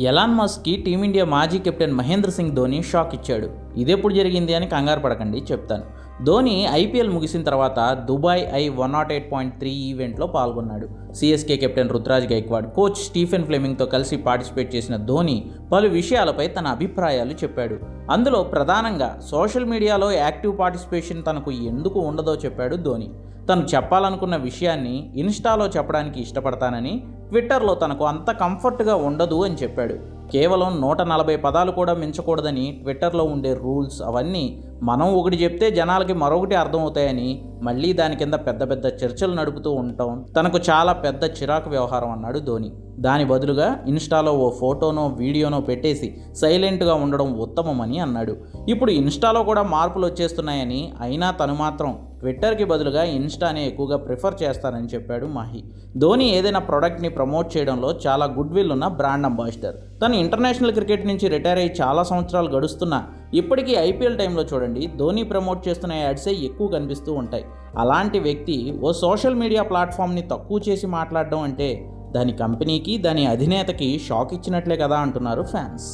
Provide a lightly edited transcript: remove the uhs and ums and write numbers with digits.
Elon మస్క్కి team India మాజీ captain Mahindra Singh Dhoni shock ఇచ్చాడు. ఇదెప్పుడు జరిగింది అని కంగారు పడకండి, చెప్తాను. ధోని ఐపీఎల్ ముగిసిన తర్వాత దుబాయ్ I-108.3 ఈవెంట్లో పాల్గొన్నాడు. CSK captain Ruturaj Gaikwad, coach Stephen ఫ్లెమింగ్తో కలిసి పార్టిసిపేట్ చేసిన ధోని పలు విషయాలపై తన అభిప్రాయాలు చెప్పాడు. అందులో ప్రధానంగా సోషల్ మీడియాలో యాక్టివ్ పార్టిసిపేషన్ తనకు ఎందుకు ఉండదో చెప్పాడు ధోని. తను చెప్పాలనుకున్న విషయాన్ని ఇన్స్టాలో చెప్పడానికి ఇష్టపడతానని, ట్విట్టర్లో తనకు అంత కంఫర్ట్గా ఉండదు అని చెప్పాడు. కేవలం 140 పదాలు కూడా మించకూడదని ట్విట్టర్లో ఉండే రూల్స్, అవన్నీ మనం ఒకటి చెప్తే జనాలకి మరొకటి అర్థమవుతాయని మళ్ళీ దాని కింద పెద్ద పెద్ద చర్చలు నడుపుతూ ఉండటం తనకు చాలా పెద్ద చిరాకు వ్యవహారం అన్నాడు ధోని. దాని బదులుగా ఇన్స్టాలో ఓ ఫోటోనో వీడియోనో పెట్టేసి సైలెంట్గా ఉండడం ఉత్తమమని అన్నాడు. ఇప్పుడు ఇన్స్టాలో కూడా మార్పులు వచ్చేస్తున్నాయని, అయినా తను మాత్రం ట్విట్టర్కి బదులుగా ఇన్స్టానే ఎక్కువగా ప్రిఫర్ చేస్తానని చెప్పాడు మాహి. ధోని ఏదైనా ప్రోడక్ట్ని ప్రమోట్ చేయడంలో చాలా గుడ్ విల్ ఉన్న బ్రాండ్ అంబాసిడర్. తను ఇంటర్నేషనల్ క్రికెట్ నుంచి రిటైర్ అయ్యి చాలా సంవత్సరాలు గడుస్తున్నా ఇప్పటికీ ఐపీఎల్ టైంలో చూడండి ధోని ప్రమోట్ చేస్తున్న యాడ్సే ఎక్కువ కనిపిస్తూ ఉంటాయి. అలాంటి వ్యక్తి ఓ సోషల్ మీడియా ప్లాట్ఫామ్ని తక్కువ చేసి మాట్లాడడం అంటే దాని కంపెనీకి, దాని అధినేతకి షాక్ ఇచ్చినట్లే కదా అంటున్నారు ఫ్యాన్స్.